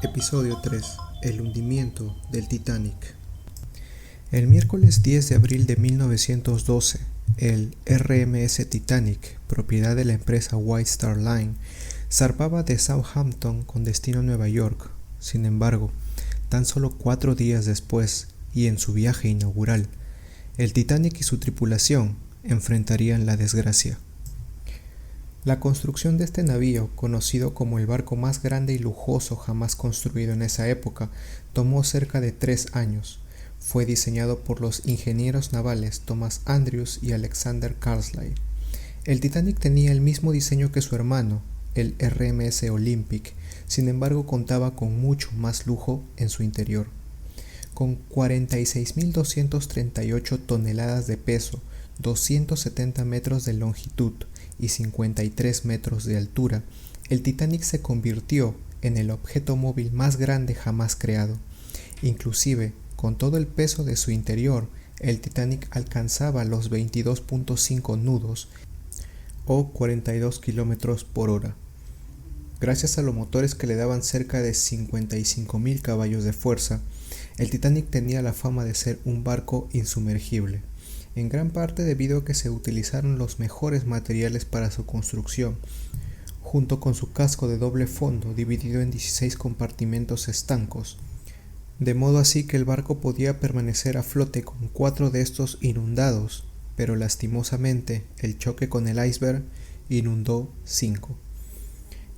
Episodio 3. El hundimiento del Titanic. El miércoles 10 de abril de 1912, el RMS Titanic, propiedad de la empresa White Star Line, zarpaba de Southampton con destino a Nueva York. Sin embargo, tan solo 4 días después, y en su viaje inaugural, el Titanic y su tripulación enfrentarían la desgracia. La construcción de este navío, conocido como el barco más grande y lujoso jamás construido en esa época, tomó cerca de 3 años. Fue diseñado por los ingenieros navales Thomas Andrews y Alexander Carlisle. El Titanic tenía el mismo diseño que su hermano, el RMS Olympic, sin embargo contaba con mucho más lujo en su interior. Con 46.238 toneladas de peso, 270 metros de longitud y 53 metros de altura, el Titanic se convirtió en el objeto móvil más grande jamás creado. Inclusive, con todo el peso de su interior, el Titanic alcanzaba los 22.5 nudos o 42 kilómetros por hora. Gracias a los motores que le daban cerca de 55.000 caballos de fuerza, el Titanic tenía la fama de ser un barco insumergible, en gran parte debido a que se utilizaron los mejores materiales para su construcción, junto con su casco de doble fondo dividido en 16 compartimentos estancos, de modo así que el barco podía permanecer a flote con 4 de estos inundados, pero lastimosamente el choque con el iceberg inundó 5.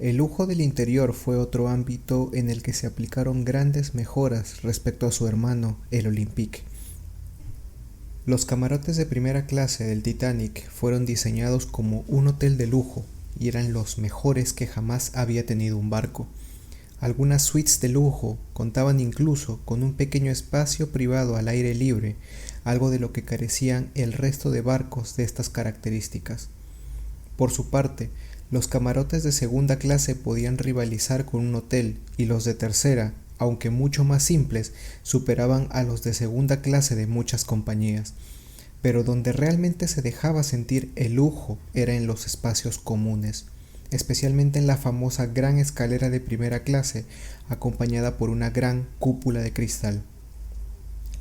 El lujo del interior fue otro ámbito en el que se aplicaron grandes mejoras respecto a su hermano, el Olympic. Los camarotes de primera clase del Titanic fueron diseñados como un hotel de lujo y eran los mejores que jamás había tenido un barco. Algunas suites de lujo contaban incluso con un pequeño espacio privado al aire libre, algo de lo que carecían el resto de barcos de estas características. Por su parte, los camarotes de segunda clase podían rivalizar con un hotel y los de tercera, aunque mucho más simples, superaban a los de segunda clase de muchas compañías. Pero donde realmente se dejaba sentir el lujo era en los espacios comunes, especialmente en la famosa gran escalera de primera clase, acompañada por una gran cúpula de cristal.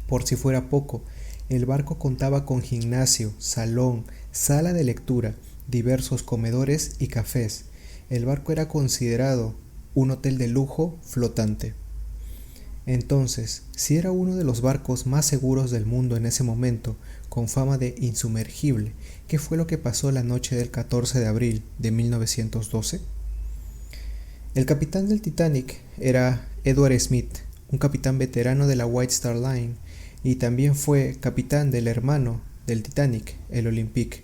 Por si fuera poco, el barco contaba con gimnasio, salón, sala de lectura, diversos comedores y cafés. El barco era considerado un hotel de lujo flotante. Entonces, si era uno de los barcos más seguros del mundo en ese momento, con fama de insumergible, ¿qué fue lo que pasó la noche del 14 de abril de 1912? El capitán del Titanic era Edward Smith, un capitán veterano de la White Star Line, y también fue capitán del hermano del Titanic, el Olympic.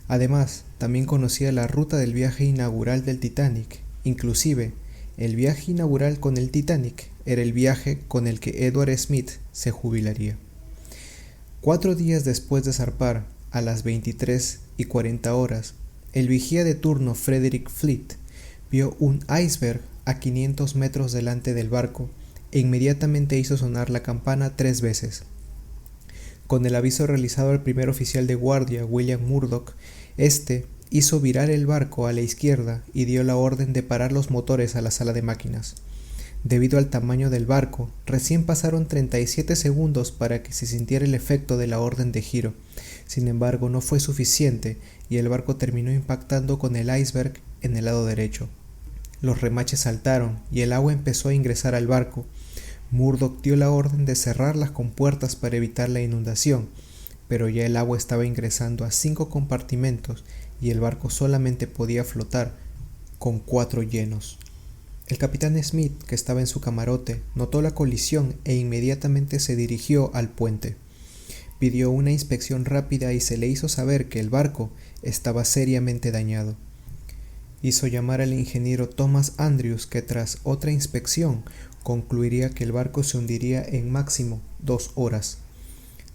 Además, también conocía la ruta del viaje inaugural del Titanic, inclusive el viaje inaugural con el Titanic era el viaje con el que Edward Smith se jubilaría. 4 días después de zarpar, a las 23:40 horas, el vigía de turno Frederick Fleet vio un iceberg a 500 metros delante del barco e inmediatamente hizo sonar la campana 3 veces. Con el aviso realizado al primer oficial de guardia, William Murdoch, este hizo virar el barco a la izquierda y dio la orden de parar los motores a la sala de máquinas. Debido al tamaño del barco, recién pasaron 37 segundos para que se sintiera el efecto de la orden de giro. Sin embargo, no fue suficiente y el barco terminó impactando con el iceberg en el lado derecho. Los remaches saltaron y el agua empezó a ingresar al barco. Murdoch dio la orden de cerrar las compuertas para evitar la inundación, pero ya el agua estaba ingresando a 5 compartimentos y el barco solamente podía flotar con 4 llenos. El capitán Smith, que estaba en su camarote, notó la colisión e inmediatamente se dirigió al puente. Pidió una inspección rápida y se le hizo saber que el barco estaba seriamente dañado. Hizo llamar al ingeniero Thomas Andrews, que tras otra inspección concluiría que el barco se hundiría en máximo 2 horas.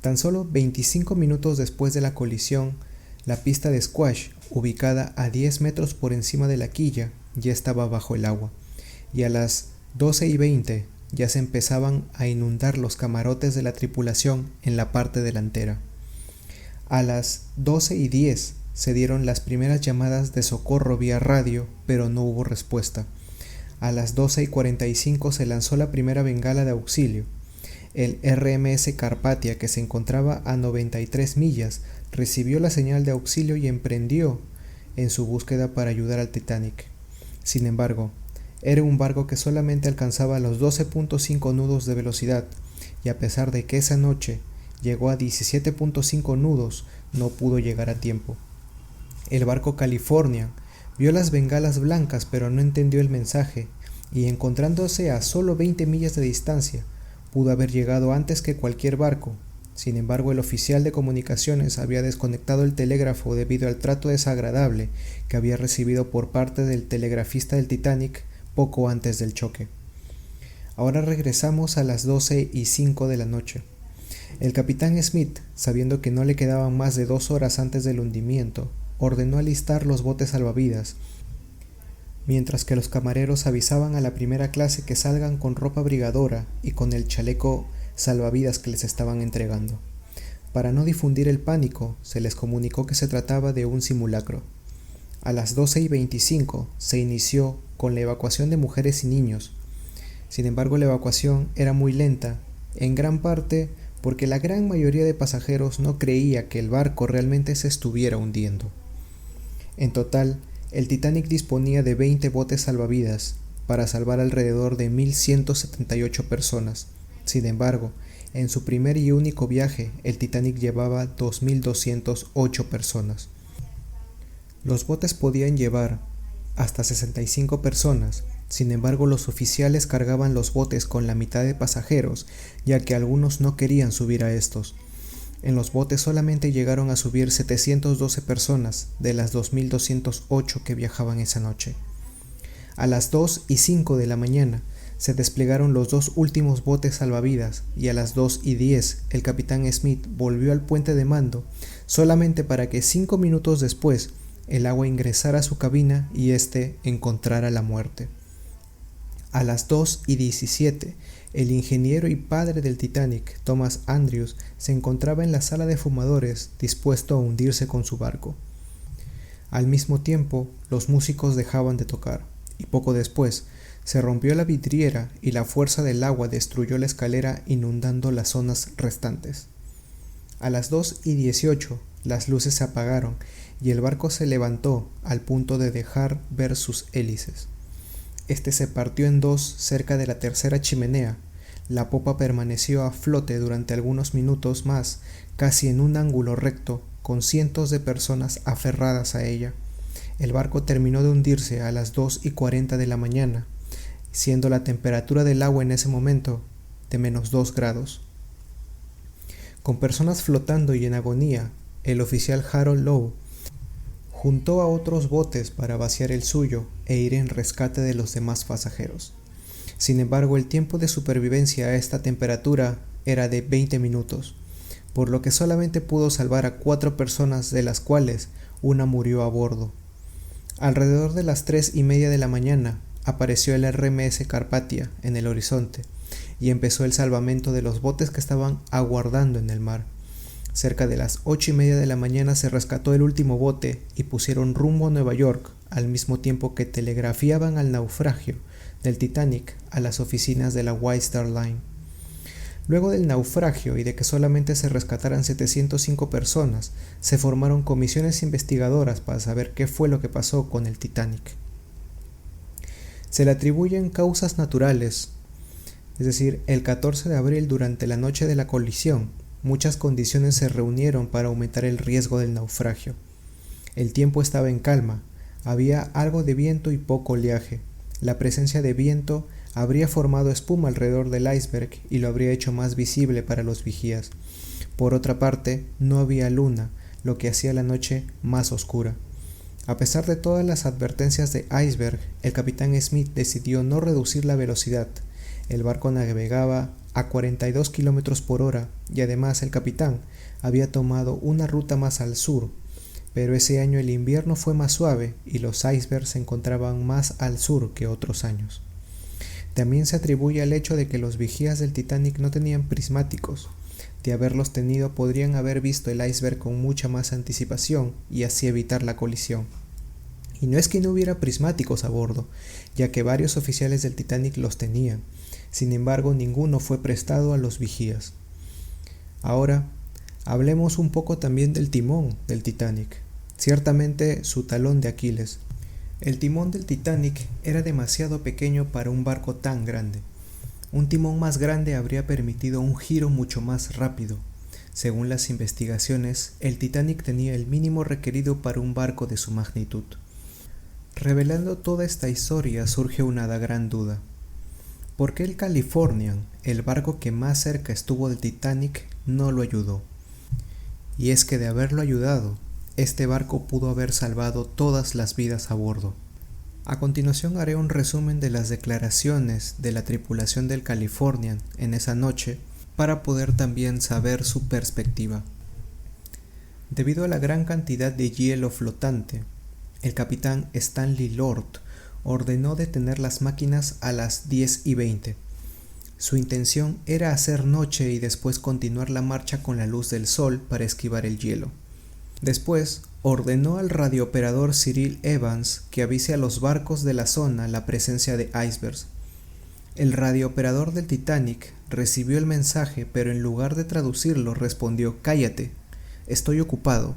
Tan solo 25 minutos después de la colisión, la pista de squash, ubicada a 10 metros por encima de la quilla, ya estaba bajo el agua, y a las 12:20 ya se empezaban a inundar los camarotes de la tripulación en la parte delantera. A las 12:10 se dieron las primeras llamadas de socorro vía radio, pero no hubo respuesta. A las 12:45 se lanzó la primera bengala de auxilio. El RMS Carpathia, que se encontraba a 93 millas, recibió la señal de auxilio y emprendió en su búsqueda para ayudar al Titanic. Sin embargo, era un barco que solamente alcanzaba los 12.5 nudos de velocidad, y a pesar de que esa noche llegó a 17.5 nudos, no pudo llegar a tiempo. El barco California vio las bengalas blancas pero no entendió el mensaje, y encontrándose a solo 20 millas de distancia, pudo haber llegado antes que cualquier barco. Sin embargo, el oficial de comunicaciones había desconectado el telégrafo debido al trato desagradable que había recibido por parte del telegrafista del Titanic poco antes del choque. Ahora regresamos a las 12:05 de la noche. El capitán Smith, sabiendo que no le quedaban más de 2 horas antes del hundimiento, ordenó alistar los botes salvavidas, mientras que los camareros avisaban a la primera clase que salgan con ropa abrigadora y con el chaleco salvavidas que les estaban entregando. Para no difundir el pánico, se les comunicó que se trataba de un simulacro. A las 12:25 se inició con la evacuación de mujeres y niños. Sin embargo, la evacuación era muy lenta, en gran parte porque la gran mayoría de pasajeros no creía que el barco realmente se estuviera hundiendo. En total, el Titanic disponía de 20 botes salvavidas para salvar alrededor de 1.178 personas. Sin embargo, en su primer y único viaje, el Titanic llevaba 2.208 personas. Los botes podían llevar hasta 65 personas. Sin embargo, los oficiales cargaban los botes con la mitad de pasajeros, ya que algunos no querían subir a estos. En los botes solamente llegaron a subir 712 personas de las 2.208 que viajaban esa noche. A las 2:05 de la mañana se desplegaron los 2 últimos botes salvavidas, y a las 2:10 el capitán Smith volvió al puente de mando solamente para que 5 minutos después el agua ingresara a su cabina y éste encontrara la muerte. A las 2:17 el ingeniero y padre del Titanic, Thomas Andrews, se encontraba en la sala de fumadores dispuesto a hundirse con su barco. Al mismo tiempo, los músicos dejaban de tocar, y poco después se rompió la vidriera y la fuerza del agua destruyó la escalera, inundando las zonas restantes. A las 2:18 las luces se apagaron y el barco se levantó al punto de dejar ver sus hélices. Este se partió en dos cerca de la tercera chimenea. La popa permaneció a flote durante algunos minutos más, casi en un ángulo recto, con cientos de personas aferradas a ella. El barco terminó de hundirse a las 2:40 de la mañana, siendo la temperatura del agua en ese momento de -2 grados. Con personas flotando y en agonía, el oficial Harold Lowe juntó a otros botes para vaciar el suyo e ir en rescate de los demás pasajeros. Sin embargo, el tiempo de supervivencia a esta temperatura era de 20 minutos, por lo que solamente pudo salvar a 4 personas, de las cuales una murió a bordo. Alrededor de las 3:30 de la mañana apareció el RMS Carpathia en el horizonte y empezó el salvamento de los botes que estaban aguardando en el mar. Cerca de las 8:30 de la mañana se rescató el último bote y pusieron rumbo a Nueva York, al mismo tiempo que telegrafiaban al naufragio del Titanic a las oficinas de la White Star Line. Luego del naufragio y de que solamente se rescataran 705 personas, se formaron comisiones investigadoras para saber qué fue lo que pasó con el Titanic. Se le atribuyen causas naturales, es decir, el 14 de abril, durante la noche de la colisión, muchas condiciones se reunieron para aumentar el riesgo del naufragio. El tiempo estaba en calma, había algo de viento y poco oleaje. La presencia de viento habría formado espuma alrededor del iceberg y lo habría hecho más visible para los vigías. Por otra parte, no había luna, lo que hacía la noche más oscura. A pesar de todas las advertencias de iceberg, el capitán Smith decidió no reducir la velocidad. El barco navegaba a 42 km por hora y además el capitán había tomado una ruta más al sur, pero ese año el invierno fue más suave y los icebergs se encontraban más al sur que otros años. También se atribuye al hecho de que los vigías del Titanic no tenían prismáticos. De haberlos tenido, podrían haber visto el iceberg con mucha más anticipación y así evitar la colisión. Y no es que no hubiera prismáticos a bordo, ya que varios oficiales del Titanic los tenían. Sin embargo, ninguno fue prestado a los vigías. Ahora, hablemos un poco también del timón del Titanic, ciertamente su talón de Aquiles. El timón del Titanic era demasiado pequeño para un barco tan grande. Un timón más grande habría permitido un giro mucho más rápido. Según las investigaciones, el Titanic tenía el mínimo requerido para un barco de su magnitud. Revelando toda esta historia surge una gran duda. ¿Por qué el Californian, el barco que más cerca estuvo del Titanic, no lo ayudó? Y es que de haberlo ayudado, este barco pudo haber salvado todas las vidas a bordo. A continuación haré un resumen de las declaraciones de la tripulación del Californian en esa noche para poder también saber su perspectiva. Debido a la gran cantidad de hielo flotante, el capitán Stanley Lord ordenó detener las máquinas a las 10:20. Su intención era hacer noche y después continuar la marcha con la luz del sol para esquivar el hielo. Después, ordenó al radiooperador Cyril Evans que avise a los barcos de la zona la presencia de icebergs. El radiooperador del Titanic recibió el mensaje, pero en lugar de traducirlo respondió: «Cállate, estoy ocupado,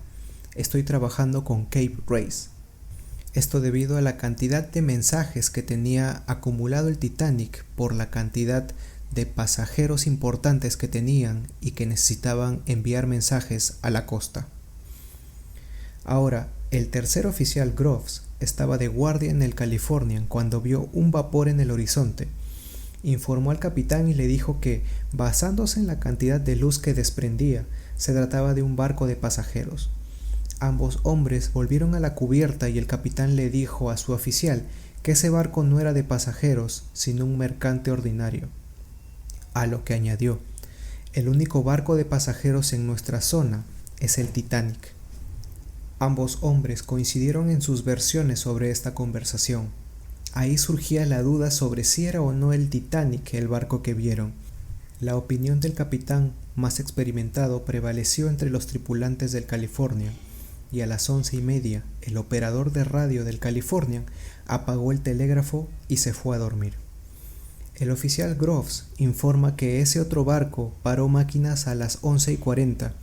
estoy trabajando con Cape Race». Esto debido a la cantidad de mensajes que tenía acumulado el Titanic por la cantidad de pasajeros importantes que tenían y que necesitaban enviar mensajes a la costa. Ahora, el tercer oficial Groves estaba de guardia en el Californian cuando vio un vapor en el horizonte. Informó al capitán y le dijo que, basándose en la cantidad de luz que desprendía, se trataba de un barco de pasajeros. Ambos hombres volvieron a la cubierta y el capitán le dijo a su oficial que ese barco no era de pasajeros, sino un mercante ordinario. A lo que añadió: «El único barco de pasajeros en nuestra zona es el Titanic». Ambos hombres coincidieron en sus versiones sobre esta conversación. Ahí surgía la duda sobre si era o no el Titanic el barco que vieron. La opinión del capitán más experimentado prevaleció entre los tripulantes del California, y a las 11:30 el operador de radio del Californian apagó el telégrafo y se fue a dormir. El oficial Groves informa que ese otro barco paró máquinas a las 11:40,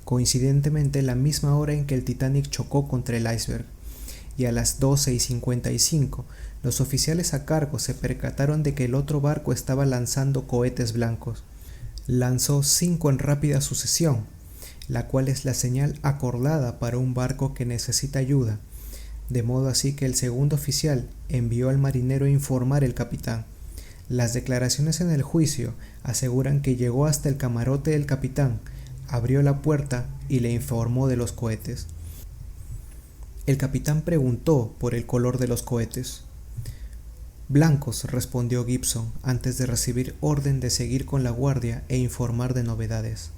coincidentemente la misma hora en que el Titanic chocó contra el iceberg, y a las 12:55 los oficiales a cargo se percataron de que el otro barco estaba lanzando cohetes blancos. Lanzó 5 en rápida sucesión, la cual es la señal acordada para un barco que necesita ayuda, de modo así que el segundo oficial envió al marinero a informar al capitán. Las declaraciones en el juicio aseguran que llegó hasta el camarote del capitán, abrió la puerta y le informó de los cohetes. El capitán preguntó por el color de los cohetes. «Blancos», respondió Gibson antes de recibir orden de seguir con la guardia e informar de novedades.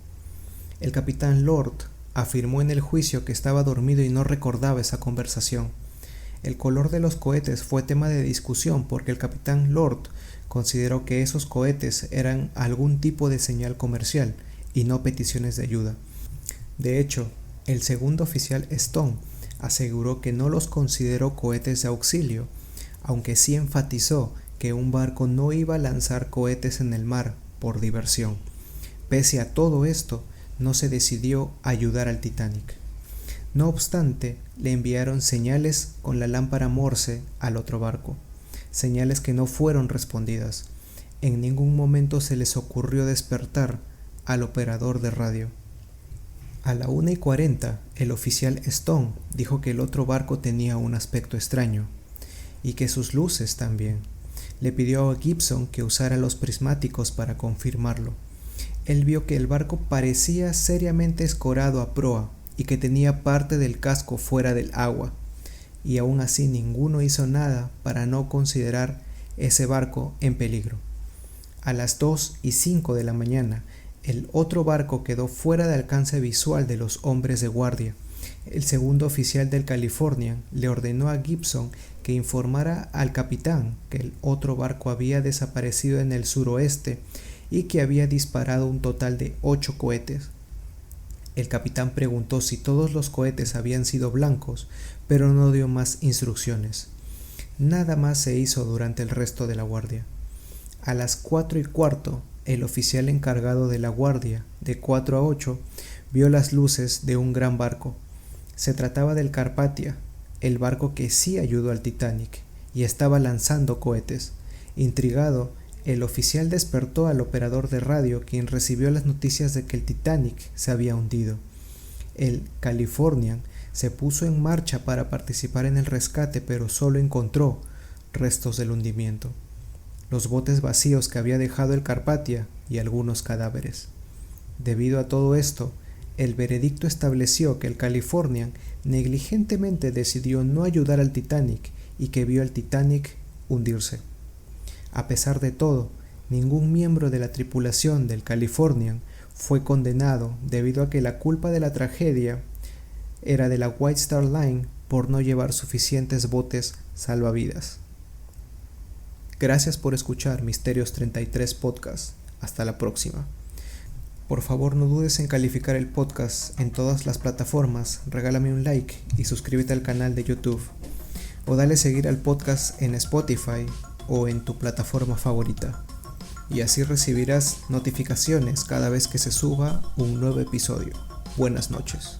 El capitán Lord afirmó en el juicio que estaba dormido y no recordaba esa conversación. El color de los cohetes fue tema de discusión porque el capitán Lord consideró que esos cohetes eran algún tipo de señal comercial y no peticiones de ayuda. De hecho, el segundo oficial Stone aseguró que no los consideró cohetes de auxilio, aunque sí enfatizó que un barco no iba a lanzar cohetes en el mar por diversión. Pese a todo esto, no se decidió ayudar al Titanic. No obstante, le enviaron señales con la lámpara Morse al otro barco, señales que no fueron respondidas. En ningún momento se les ocurrió despertar al operador de radio. A la 1:40, el oficial Stone dijo que el otro barco tenía un aspecto extraño, y que sus luces también. Le pidió a Gibson que usara los prismáticos para confirmarlo. Él vio que el barco parecía seriamente escorado a proa y que tenía parte del casco fuera del agua, y aún así ninguno hizo nada para no considerar ese barco en peligro. A las 2:05 de la mañana, el otro barco quedó fuera de alcance visual de los hombres de guardia. El segundo oficial del Californian le ordenó a Gibson que informara al capitán que el otro barco había desaparecido en el suroeste y que había disparado un total de 8 cohetes. El capitán preguntó si todos los cohetes habían sido blancos, pero no dio más instrucciones. Nada más se hizo durante el resto de la guardia. A las 4:15, el oficial encargado de la guardia, de 4 a 8, vio las luces de un gran barco. Se trataba del Carpathia, el barco que sí ayudó al Titanic, y estaba lanzando cohetes. Intrigado, el oficial despertó al operador de radio, quien recibió las noticias de que el Titanic se había hundido. El Californian se puso en marcha para participar en el rescate, pero solo encontró restos del hundimiento, los botes vacíos que había dejado el Carpathia y algunos cadáveres. Debido a todo esto, el veredicto estableció que el Californian negligentemente decidió no ayudar al Titanic y que vio al Titanic hundirse. A pesar de todo, ningún miembro de la tripulación del Californian fue condenado debido a que la culpa de la tragedia era de la White Star Line por no llevar suficientes botes salvavidas. Gracias por escuchar Misterios 33 Podcast. Hasta la próxima. Por favor, no dudes en calificar el podcast en todas las plataformas, regálame un like y suscríbete al canal de YouTube. O dale seguir al podcast en Spotify o en tu plataforma favorita. Y así recibirás notificaciones cada vez que se suba un nuevo episodio. Buenas noches.